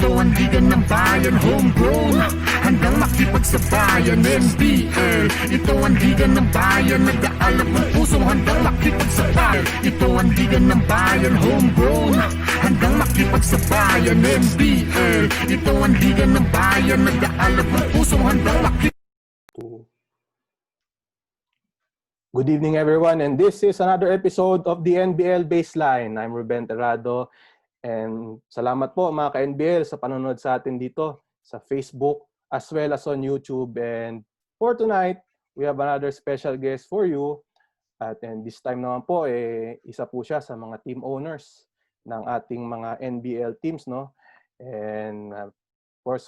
Ito ang liga ng bayan, homegrown, handang makipagsabayan. NBL, ito ang liga ng bayan, nag-aalap ng pusong handang makipagsabayan. Ito ang liga ng bayan, homegrown, handang makipagsabayan. NBL, ito ang liga ng bayan, nag-aalap ng pusong handang makipagsabayan. Good evening, everyone, and this is another episode of the NBL Baseline. I'm Ruben Terrado, and salamat po mga ka-NBL sa panonood sa atin dito sa Facebook as well as on YouTube. And for tonight, we have another special guest for you. And this time naman po, isa po siya sa mga team owners ng ating mga NBL teams, no? And of course,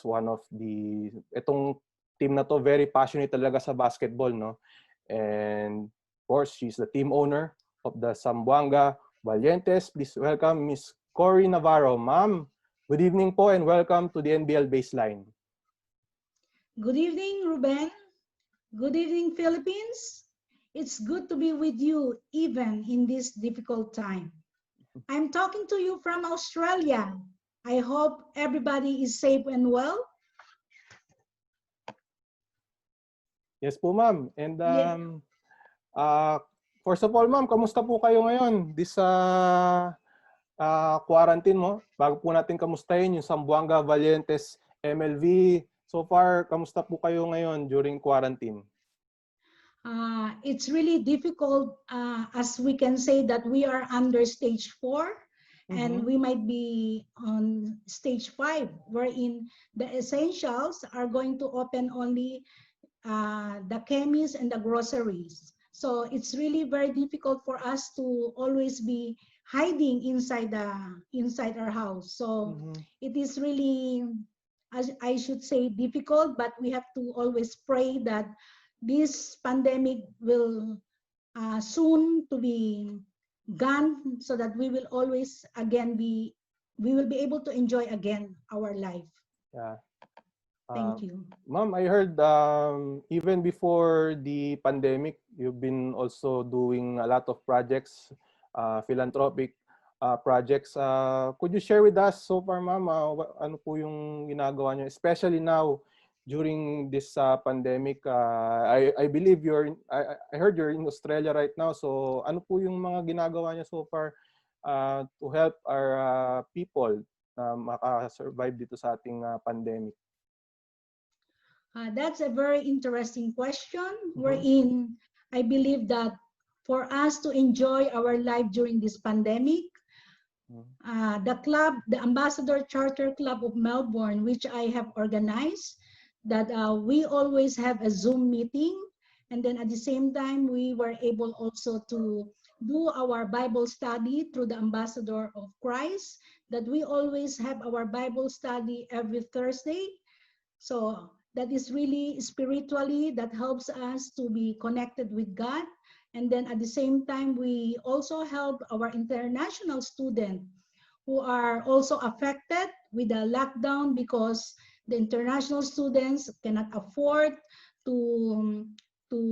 itong team na to very passionate talaga sa basketball, no? And of course, she's the team owner of the Zamboanga Valientes. Please welcome Ms.Cory Navarro. Ma'am, good evening po and welcome to the NBL Baseline. Good evening, Ruben. Good evening, Philippines. It's good to be with you even in this difficult time. I'm talking to you from Australia. I hope everybody is safe and well. Yes po, ma'am. And first of all, ma'am, kamusta po kayo ngayon? This quarantine mo, bago po natin kamustahin yung Zamboanga Valientes MLV. So far, kamusta po kayo ngayon during quarantine? It's really difficult as we can say that we are under stage 4 and we might be on stage 5, wherein the essentials are going to open only the chemists and the groceries. So it's really very difficult for us to always be hiding inside our house. So it is really, as I should say, difficult, but we have to always pray that this pandemic will soon to be gone, so that we will always again we will be able to enjoy again our life. Yeah. Thank you. Ma'am, I heard even before the pandemic, you've been also doing a lot of projects, philanthropic projects. Could you share with us so far, ma'am, ano po yung ginagawa niyo, especially now during this pandemic? I believe I heard you're in Australia right now. So ano po yung mga ginagawa niyo so far to help our people na maka-survive dito sa ating pandemic? That's a very interesting question, wherein I believe that for us to enjoy our life during this pandemic, the Ambassador Charter Club of Melbourne, which I have organized, that we always have a Zoom meeting, and then at the same time, we were able also to do our Bible study through the Ambassador of Christ, that we always have our Bible study every Thursday. So that is really spiritually, that helps us to be connected with God. And then at the same time, we also help our international students who are also affected with the lockdown, because the international students cannot afford to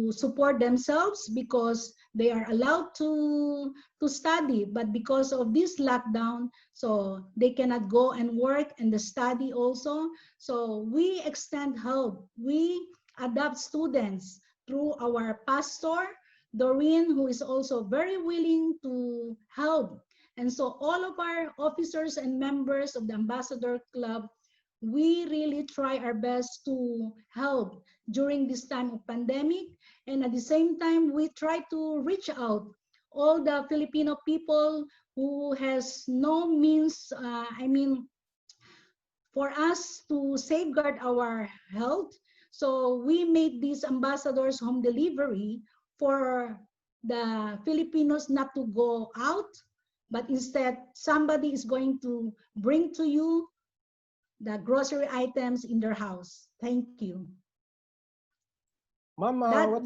support themselves because they are allowed to study, but because of this lockdown, so they cannot go and work and the study also. So we extend help. We adopt students through our pastor, Doreen, who is also very willing to help. And so all of our officers and members of the Ambassador Club, we really try our best to help during this time of pandemic. And at the same time, we try to reach out all the Filipino people who has no means, for us to safeguard our health. So we made these ambassadors home delivery for the Filipinos not to go out, but instead somebody is going to bring to you the grocery items in their house. Thank you. Mama,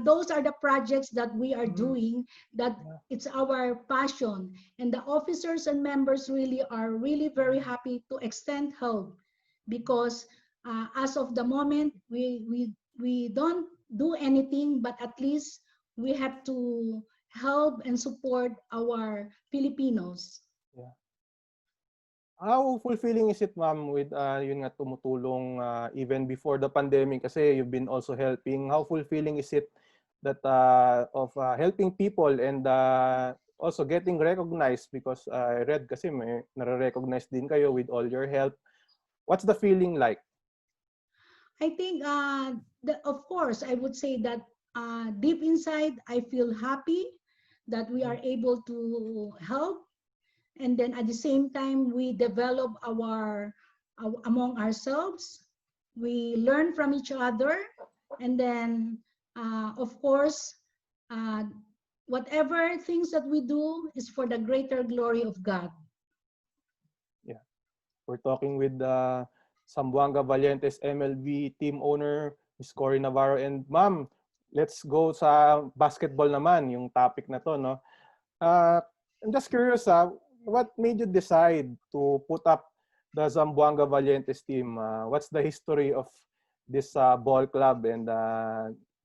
those are the projects that we are doing, that it's our passion. And the officers and members really are really very happy to extend help, because as of the moment, we don't do anything, but at least we have to help and support our Filipinos. Yeah. How fulfilling is it, ma'am, with yun nga tumutulong even before the pandemic kasi you've been also helping. How fulfilling is it that of helping people and also getting recognized because I read kasi may nare-recognize din kayo with all your help. What's the feeling like? I think, of course, I would say that deep inside, I feel happy that we are able to help. And then at the same time, we develop among ourselves. We learn from each other. And then, of course, uh, whatever things that we do is for the greater glory of God. Yeah. We're talking with Zamboanga Valientes MLB team owner, Ms.Cory Navarro. And ma'am, let's go sa basketball naman, yung topic na to, no? I'm just curious, what made you decide to put up the Zamboanga Valientes team? What's the history of this ball club? And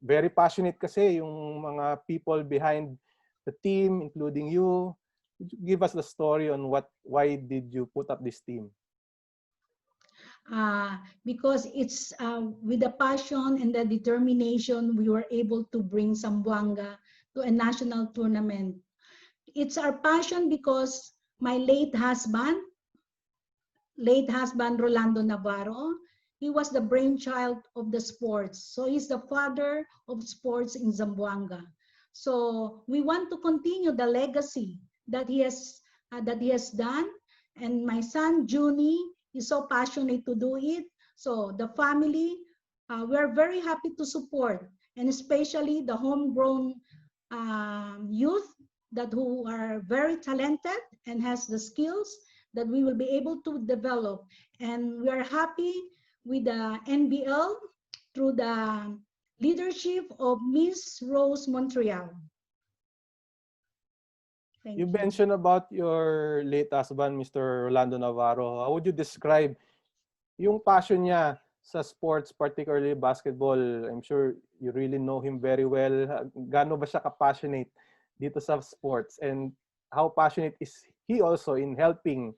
very passionate kasi yung mga people behind the team, including you. Could you give us the story on why did you put up this team? Because it's with the passion and the determination we were able to bring Zamboanga to a national tournament. It's our passion because my late husband Rolando Navarro, he was the brainchild of the sports. So he's the father of sports in Zamboanga. So we want to continue the legacy that he has done. And my son Junie is so passionate to do it. So the family, we are very happy to support, and especially the homegrown youth who are very talented and has the skills that we will be able to develop. And we are happy with the NBL through the leadership of Miss Rose Montreal. You mentioned about your late husband, Mr. Rolando Navarro. How would you describe yung passion niya sa sports, particularly basketball? I'm sure you really know him very well. Gaano ba siya ka-passionate dito sa sports? And how passionate is he also in helping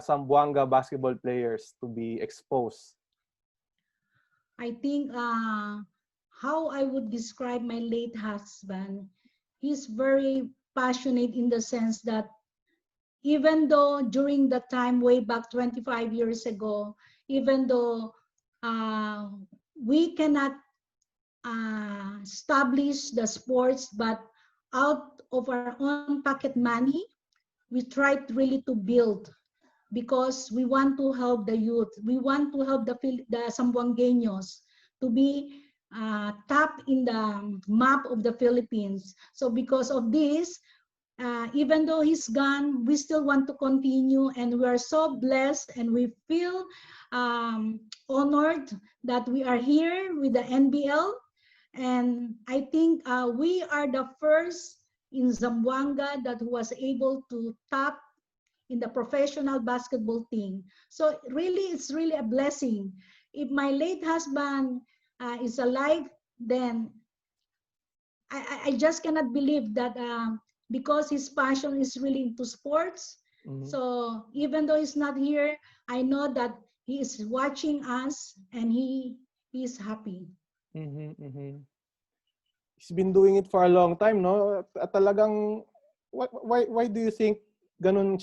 Zamboanga basketball players to be exposed? I think how I would describe my late husband, he's very passionate in the sense that even though during the time way back 25 years ago, even though we cannot establish the sports, but out of our own pocket money, we tried really to build because we want to help the youth. We want to help the Zamboangueños to be top in the map of the Philippines. So because of this, even though he's gone, we still want to continue, and we are so blessed and we feel honored that we are here with the NBL. And I think we are the first in Zamboanga that was able to top in the professional basketball team. So really, it's really a blessing. If my late husband is alive, then I just cannot believe that because his passion is really into sports. Mm-hmm. So even though he's not here, I know that he is watching us and he is happy. Mm-hmm, mm-hmm. He's been doing it for a long time, no? At talagang, why do you think ganun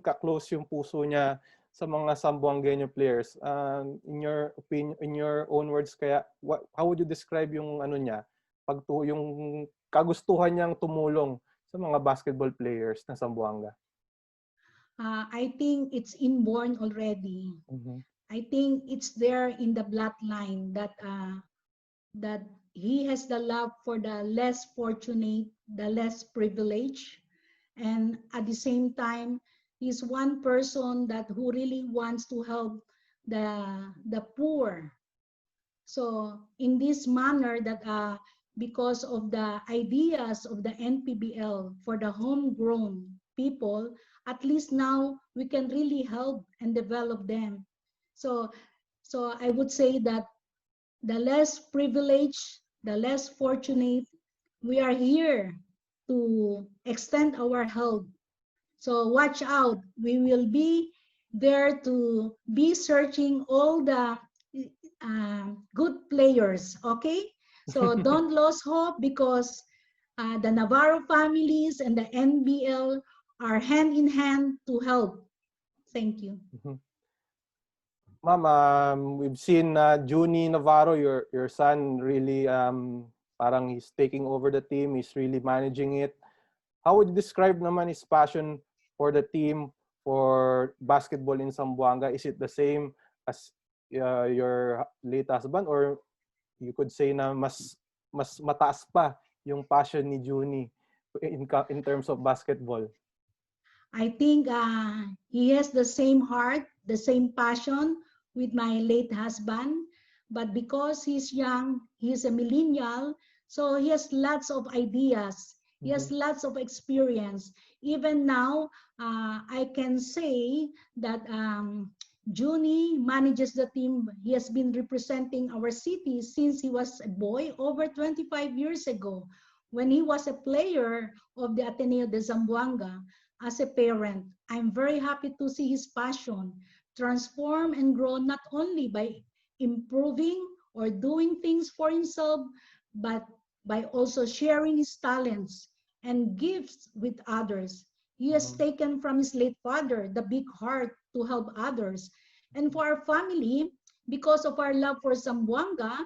ka-close yung puso niya sa mga Zamboangueño players? In your opinion, in your own words, kaya how would you describe yung niya, yung kagustuhan niyang tumulong sa mga basketball players ng Zamboanga? I think it's inborn already. Mm-hmm. I think it's there in the bloodline that he has the love for the less fortunate, the less privileged, and at the same time, he's one person who really wants to help the poor. So in this manner that because of the ideas of the NPBL for the homegrown people, at least now we can really help and develop them. So I would say that the less privileged, the less fortunate, we are here to extend our help. So watch out. We will be there to be searching all the good players, okay? So don't lose hope because the Navarro families and the NBL are hand in hand to help. Thank you. Ma'am, we've seen Junie Navarro, your son, really parang he's taking over the team. He's really managing it. How would you describe naman his passion for the team, for basketball in Zamboanga? Is it the same as your late husband, or you could say na mas mataas pa yung passion ni Junie in terms of basketball? I think he has the same heart, the same passion with my late husband. But because he's young, he's a millennial, so he has lots of ideas. He has lots of experience. Even now, I can say that Junie manages the team. He has been representing our city since he was a boy over 25 years ago when he was a player of the Ateneo de Zamboanga. As a parent, I'm very happy to see his passion transform and grow not only by improving or doing things for himself, but by also sharing his talents and gifts with others. He has taken from his late father the big heart to help others. And for our family, because of our love for Zamboanga,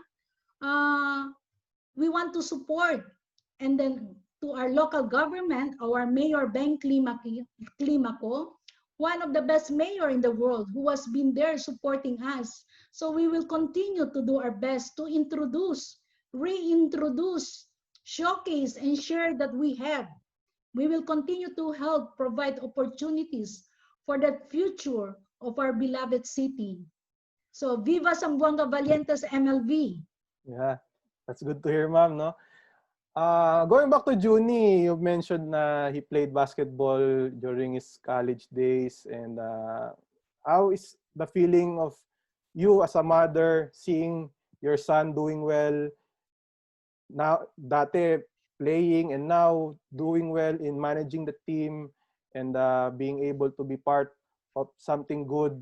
we want to support. And then to our local government, our Mayor Ben Climaco, one of the best mayor in the world who has been there supporting us. So we will continue to do our best to introduce, reintroduce, showcase, and share that we have. We will continue to help provide opportunities for the future of our beloved city. So Viva Zamboanga Valientes MLV. Yeah, that's good to hear, ma'am, no? Going back to Junie, you mentioned na he played basketball during his college days, and how is the feeling of you as a mother seeing your son doing well now, dati playing and now doing well in managing the team and being able to be part of something good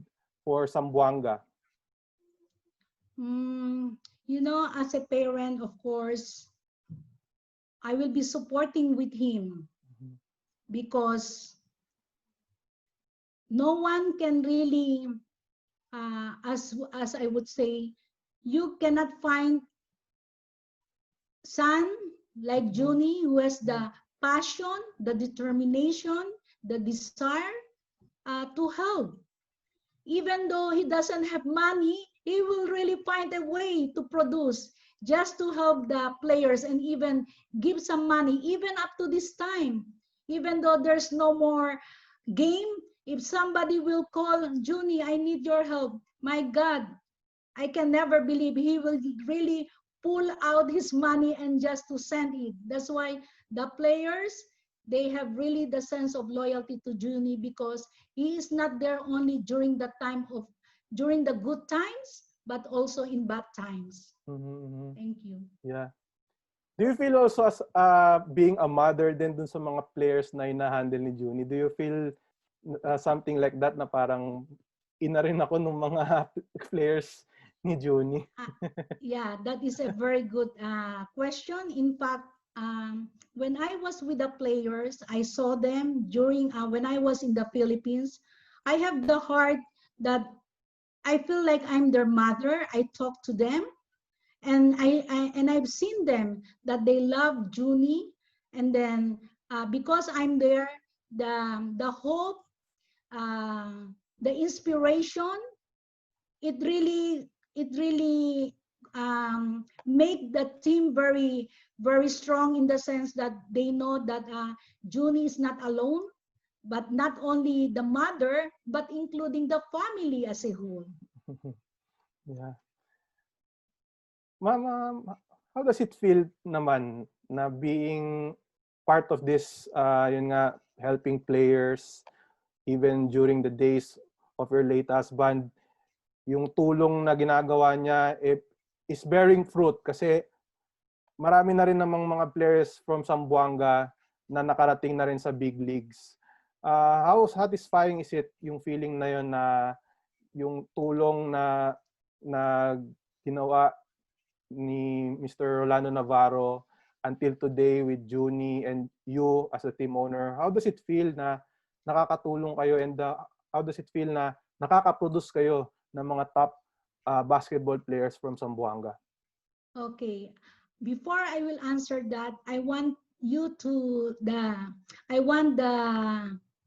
for Zamboanga? You know, as a parent, of course, I will be supporting with him because no one can really, as I would say, you cannot find son like Junie who has the passion, the determination, the desire to help. Even though he doesn't have money, he will really find a way to produce just to help the players and even give some money, even up to this time. Even though there's no more game, if somebody will call, Junie, I need your help. My God, I can never believe he will really pull out his money and just to send it. That's why the players, they have really the sense of loyalty to Junie because he is not there only during the time of, during the good times, but also in bad times. Thank you. Yeah. Do you feel also as being a mother din dun sa mga players na ina-handle ni Junie? Do you feel something like that na parang ina rin ako ng mga players ni Junie? Yeah, that is a very good question. In fact, when I was with the players, I saw them during when I was in the Philippines. I have the heart that I feel like I'm their mother. I talk to them, and I've seen them that they love Junie, and then because I'm there, the hope, the inspiration, it really make the team very strong in the sense that they know that Junie is not alone, but not only the mother, but including the family as a whole. Yeah. Ma'am, how does it feel naman na being part of this, yun nga, helping players even during the days of your late husband? Yung tulong na ginagawa niya is bearing fruit kasi marami na rin namang mga players from Zamboanga na nakarating na rin sa big leagues. how satisfying is it yung feeling na yun na yung tulong na ginawa ni Mr. Rolando Navarro until today with Junie and you as a team owner? How does it feel na nakakatulong kayo and how does it feel na nakaka-produce kayo ng mga top basketball players from Zamboanga? Okay. Before I will answer that, I want the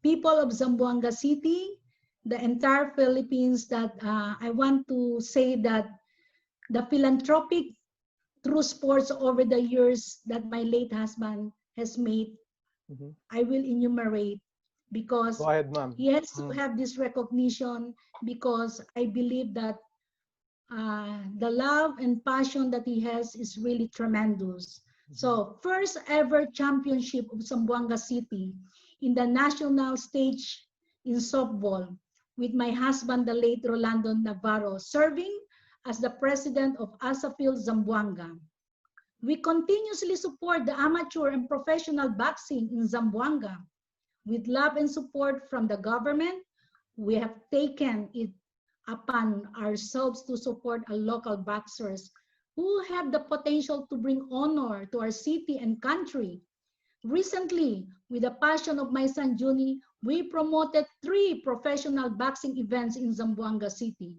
people of Zamboanga City, the entire Philippines, that I want to say that the philanthropic through sports over the years that my late husband has made, I will enumerate because Go ahead, ma'am. he has to have this recognition, because I believe that the love and passion that he has is really tremendous. So, first ever championship of Zamboanga City in the national stage in softball with my husband, the late Rolando Navarro, serving as the president of Asafil Zamboanga. We continuously support the amateur and professional boxing in Zamboanga. With love and support from the government, we have taken it upon ourselves to support our local boxers who have the potential to bring honor to our city and country. Recently, with the passion of my son Junie, we promoted 3 professional boxing events in Zamboanga City.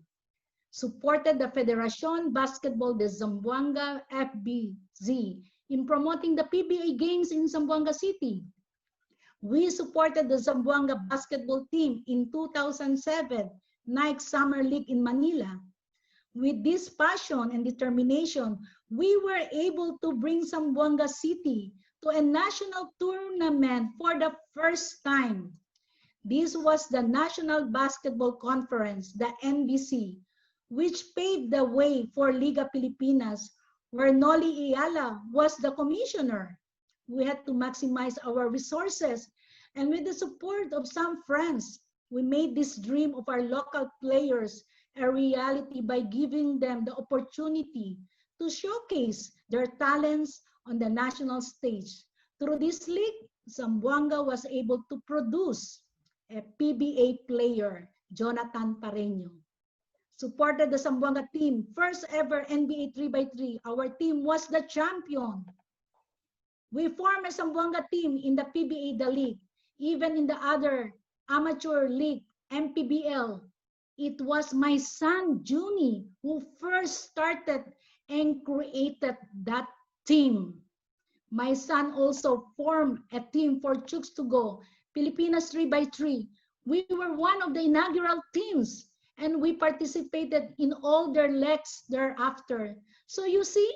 Supported the Federación Basketball de Zamboanga FBZ in promoting the PBA games in Zamboanga City. We supported the Zamboanga basketball team in 2007 Nike Summer League in Manila. With this passion and determination, we were able to bring Zamboanga City to a national tournament for the first time. This was the National Basketball Conference, the NBC, which paved the way for Liga Pilipinas, where Noli Ayala was the commissioner. We had to maximize our resources, and with the support of some friends, we made this dream of our local players a reality by giving them the opportunity to showcase their talents on the national stage. Through this league, Zamboanga was able to produce a PBA player, Jonathan Pareño. Supported the Zamboanga team, first ever NBA 3x3. Our team was the champion. We formed a Zamboanga team in the PBA, the league, even in the other amateur league, MPBL. It was my son, Junie, who first started and created that team. My son also formed a team for Chooks to Go, Pilipinas 3x3. We were one of the inaugural teams, and we participated in all their legs thereafter. So you see,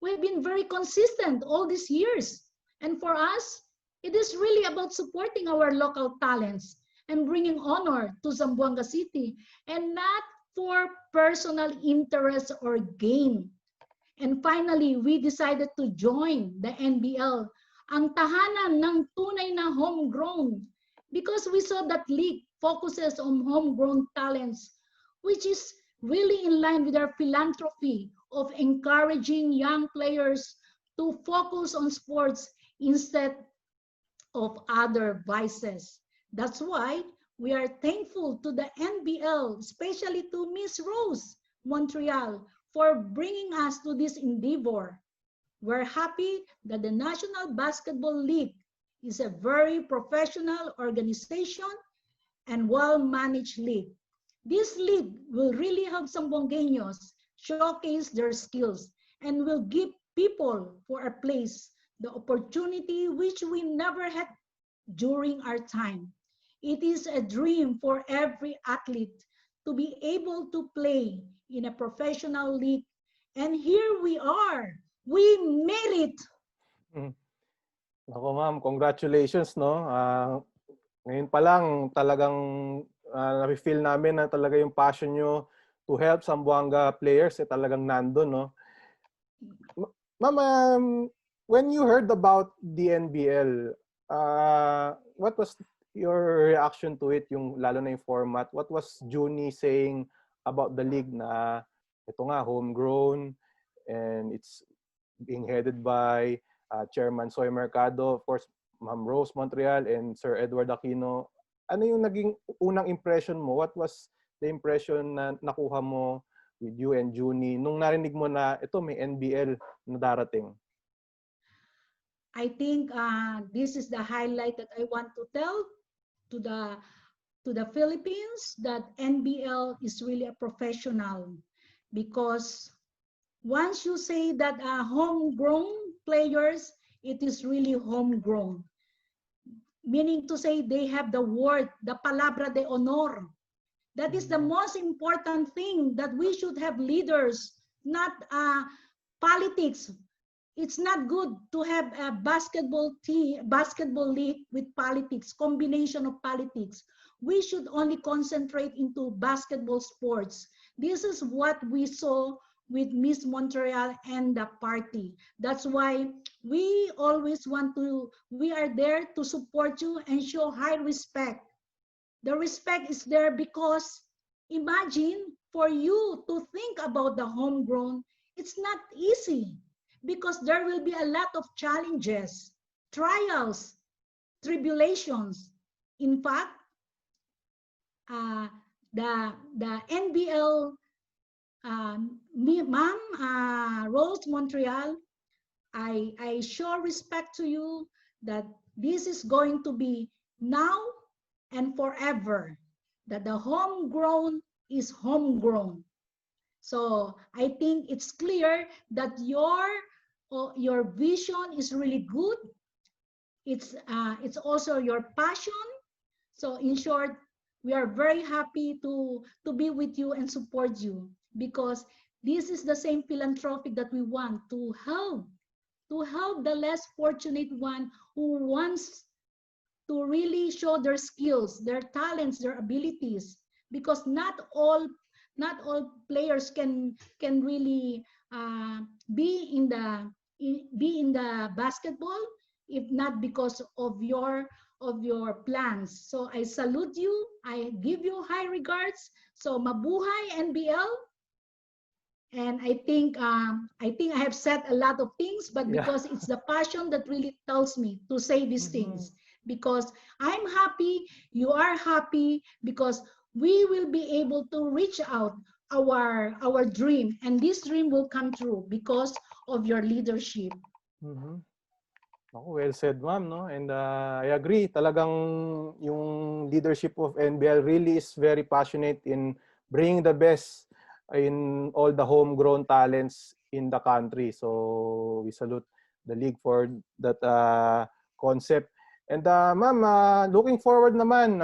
we've been very consistent all these years. And for us, it is really about supporting our local talents and bringing honor to Zamboanga City, and not for personal interest or gain. And finally, we decided to join the NBL, ang tahanan ng tunay na homegrown, because we saw that league focuses on homegrown talents, which is really in line with our philanthropy of encouraging young players to focus on sports instead of other vices. That's why we are thankful to the NBL, especially to Miss Rose Montreal, for bringing us to this endeavor. We're happy that the National Basketball League is a very professional organization and well-managed league. This league will really help Zamboangueños showcase their skills and will give people for a place the opportunity which we never had during our time. It is a dream for every athlete to be able to play in a professional league. And here we are. We made it. Ako ma'am, congratulations, no? Ngayon pa lang talagang na-feel namin na talaga yung passion nyo to help Zamboanga players talagang nandun, no? Ma'am, when you heard about the NBL, what was your reaction to it, yung lalo na yung format? What was Junie saying about the league na ito nga, homegrown, and it's being headed by Chairman Soy Mercado? Of course, Ma'am Rose Montreal and Sir Edward Aquino. Ano yung naging unang impression mo? What was the impression na nakuha mo with you and Junie nung narinig mo na ito may NBL na darating? I think this is the highlight that I want to tell to the Philippines, that NBL is really a professional, because once you say that homegrown players, it is really homegrown, meaning to say they have the word, the palabra de honor. That is the most important thing, that we should have leaders, not politics. It's not good to have a basketball league with politics, combination of politics. We should only concentrate into basketball sports. This is what we saw with Miss Montreal and the party. That's why we always we are there to support you and show high respect. The respect is there because imagine for you to think about the homegrown, it's not easy, because there will be a lot of challenges, trials, tribulations. In fact, the NBL, Ma'am Rose Montreal, I show respect to you that this is going to be now and forever, that the homegrown is homegrown. So I think it's clear that your vision is really good. It's also your passion. So in short, we are very happy to be with you and support you, because this is the same philanthropic that we want to help the less fortunate one who wants to really show their skills, their talents, their abilities, because not all players can really be in the basketball if not because of your plans. So I salute you. I give you high regards. So mabuhay NBL. And I think I have said a lot of things, but because it's the passion that really tells me to say these things, because I'm happy, you are happy, because we will be able to reach out our dream, and this dream will come true because of your leadership. Well said, ma'am, no? And I agree, talagang yung leadership of NBL really is very passionate in bringing the best in all the homegrown talents in the country. So we salute the league for that concept. And ma'am, looking forward naman,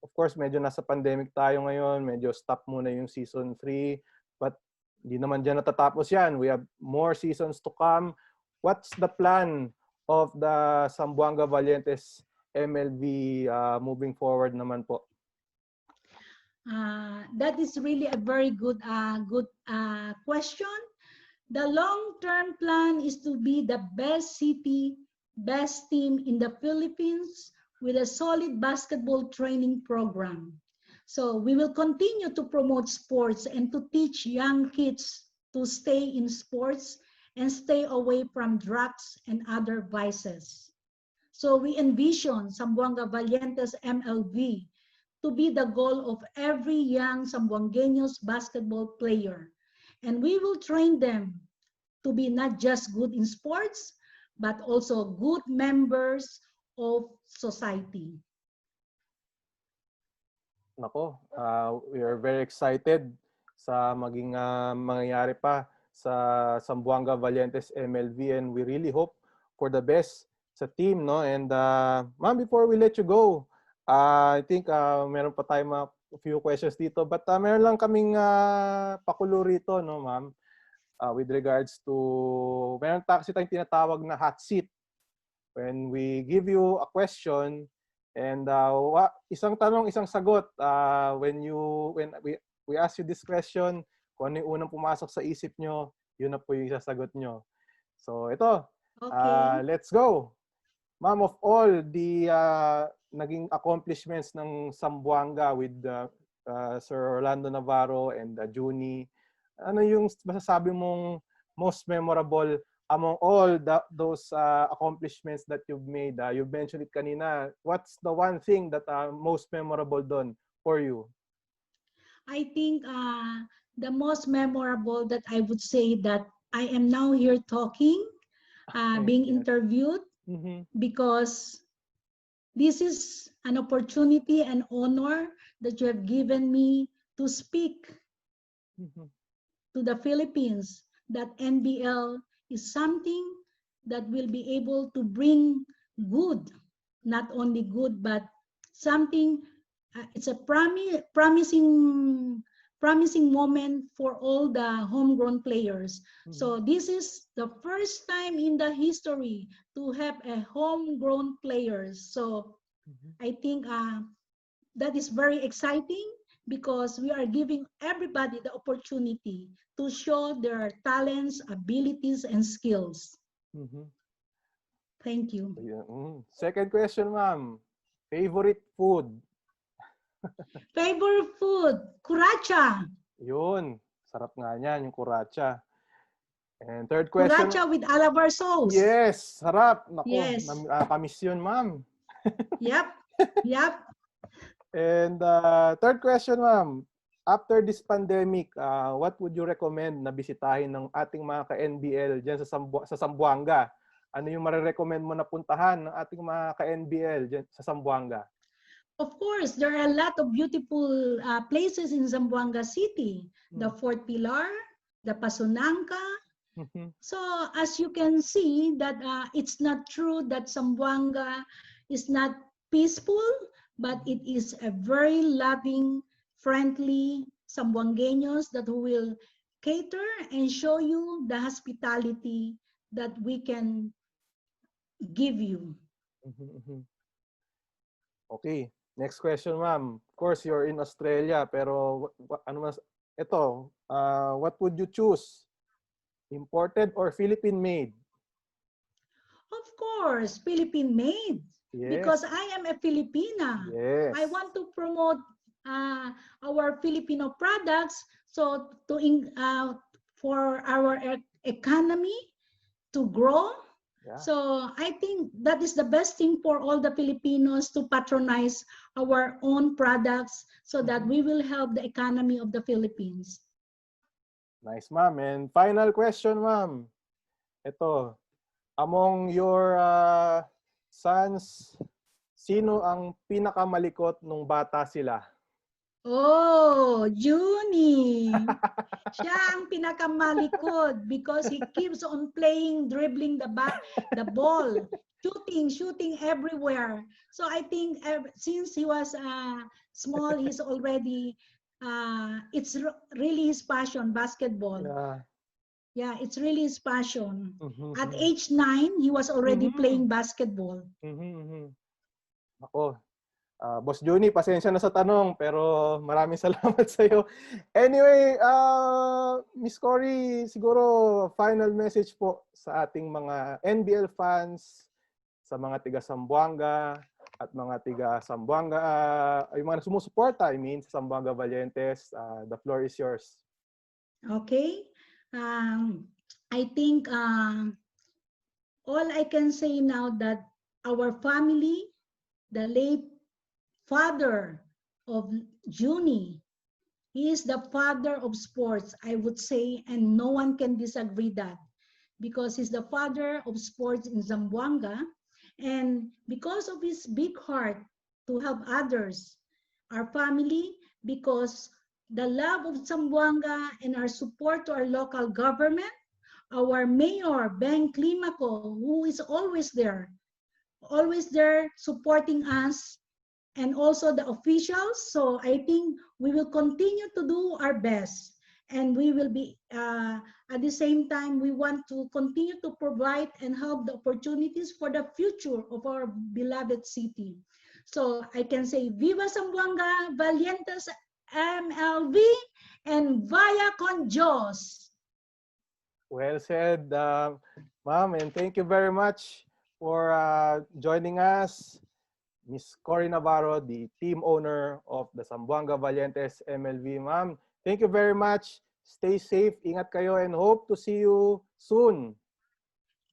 of course, medyo nasa pandemic tayo ngayon, medyo stop muna yung season 3, but hindi naman dyan natatapos yan. We have more seasons to come. What's the plan of the Zamboanga Valientes MLB moving forward naman po? That is really a very good question. The long-term plan is to be the best city, best team in the Philippines with a solid basketball training program. So we will continue to promote sports and to teach young kids to stay in sports and stay away from drugs and other vices. So we envision Zamboanga Valientes MLB to be the goal of every young Zamboangueños basketball player. And we will train them to be not just good in sports, but also good members of society. Nako, we are very excited sa maging mangyayari pa sa Zamboanga Valientes MLB, and we really hope for the best sa team, no? And ma'am, before we let you go, I think meron pa tayong few questions dito, but meron lang kaming pakulo rito, no, ma'am, with regards to meron kasi tayong tinatawag na hot seat. When we give you a question and isang tanong, isang sagot, when we ask you this question, kung ano yung unang pumasok sa isip nyo, yun na po yung isasagot nyo. So ito, let's go. Ma'am, of all the naging accomplishments ng Zamboanga with Sir Orlando Navarro and Junie, ano yung masasabi mong most memorable among all those accomplishments that you've made, you mentioned it kanina, what's the one thing that most memorable doon for you? I think the most memorable that I would say that I am now here talking, being Yes. interviewed, Mm-hmm. because this is an opportunity and honor that you have given me to speak Mm-hmm. to the Philippines, that NBL is something that will be able to bring good, not only good, but something, it's a promising moment for all the homegrown players. Mm-hmm. So this is the first time in the history to have a homegrown players. So Mm-hmm. I think that is very exciting because we are giving everybody the opportunity to show their talents, abilities, and skills. Mm-hmm. Thank you. Second question, ma'am. Favorite food? Favorite food, kuracha. Yun. Sarap nga niyan, yung kuracha. And third question. Kuracha with alabar sauce. Yes, sarap. Nako, Yes. kamiss yun, ma'am. Yep. Yep. And third question, ma'am. After this pandemic, what would you recommend na bisitahin ng ating mga ka-NBL dyan sa Zamboanga? Ano yung marirecommend mo na puntahan ng ating mga ka-NBL dyan sa Zamboanga? Of course, there are a lot of beautiful places in Zamboanga City. The Fort Pilar, the Pasunanca. So as you can see that it's not true that Zamboanga is not peaceful, but it is a very loving, friendly Zamboangueños that will cater and show you the hospitality that we can give you. Okay. Next question, ma'am. Of course, you're in Australia, pero ano mas ito, what would you choose? Imported or Philippine-made? Of course, Philippine made. Yes. Because I am a Filipina. Yes. I want to promote our Filipino products, so for our economy to grow. Yeah. So I think that is the best thing for all the Filipinos to patronize our own products so that we will help the economy of the Philippines. Nice, ma'am. And final question, ma'am. Ito, among your sons, sino ang pinakamalikot nung bata sila? Oh, Junie. Siya ang pinakamalikod because he keeps on playing, dribbling the ball, shooting everywhere. So I think since he was small, he's already, it's really his passion, basketball. Yeah. Yeah, it's really his passion. At age 9, he was already playing basketball. Ako, Boss Juni, pasensya na sa tanong, pero maraming salamat sa iyo. Anyway, Ms. Cory, siguro final message po sa ating mga NBL fans, sa mga tiga Zamboanga at mga tiga Zamboanga, yung mga sumusuporta, sa Zamboanga Valientes. The floor is yours. Okay. I think all I can say now that our family, the late father of Junie, he is the father of sports, I would say, and no one can disagree that, because he's the father of sports in Zamboanga, and because of his big heart to help others, our family, because the love of Zamboanga and our support to our local government, our mayor, Ben Climaco, who is always there supporting us, and also the officials. So I think we will continue to do our best, and we will be at the same time, we want to continue to provide and help the opportunities for the future of our beloved city. So I can say Viva Zamboanga, Valientes MLV, and Vaya con Dios. Well said, ma'am, and thank you very much for joining us. Ms.Cory Navarro, the team owner of the Zamboanga Valientes MLV. Ma'am, thank you very much. Stay safe, ingat kayo, and hope to see you soon.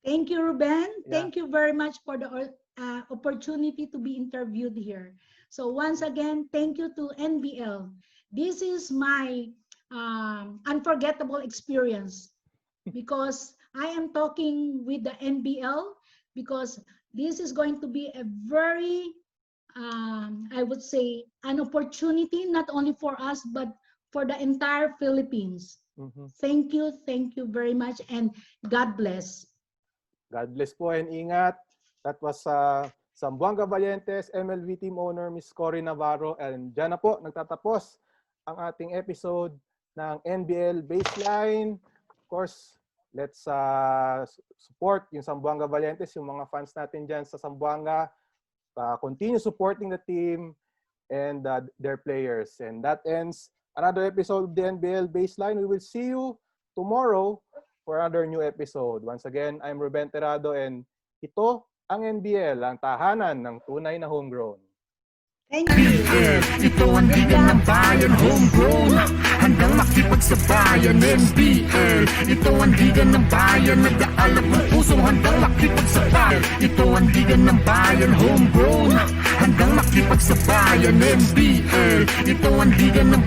Thank you, Ruben. Yeah. Thank you very much for the opportunity to be interviewed here. So once again, thank you to NBL. This is my unforgettable experience because I am talking with the NBL because this is going to be a very, I would say, an opportunity not only for us, but for the entire Philippines. Thank you very much, and God bless. God bless po and ingat. That was Zamboanga Valientes MLV team owner Ms.Cory Navarro, and dyan na po nagtatapos ang ating episode ng NBL Baseline. Of course, let's support yung Zamboanga Valientes, yung mga fans natin dyan sa Zamboanga. Continue supporting the team and their players. And that ends another episode of the NBL Baseline. We will see you tomorrow for another new episode. Once again, I'm Ruben Terrado, and ito ang NBL, ang tahanan ng tunay na homegrown. Thank you. Ito ang liga ng bayan, homegrown, handang makipagsabayan. NBL, ito ang liga ng bayan, nag-aalap ng pusong handang makipagsabayan. Ito ang liga ng bayan, homegrown, handang makipagsabayan. NBL, ito ang liga ng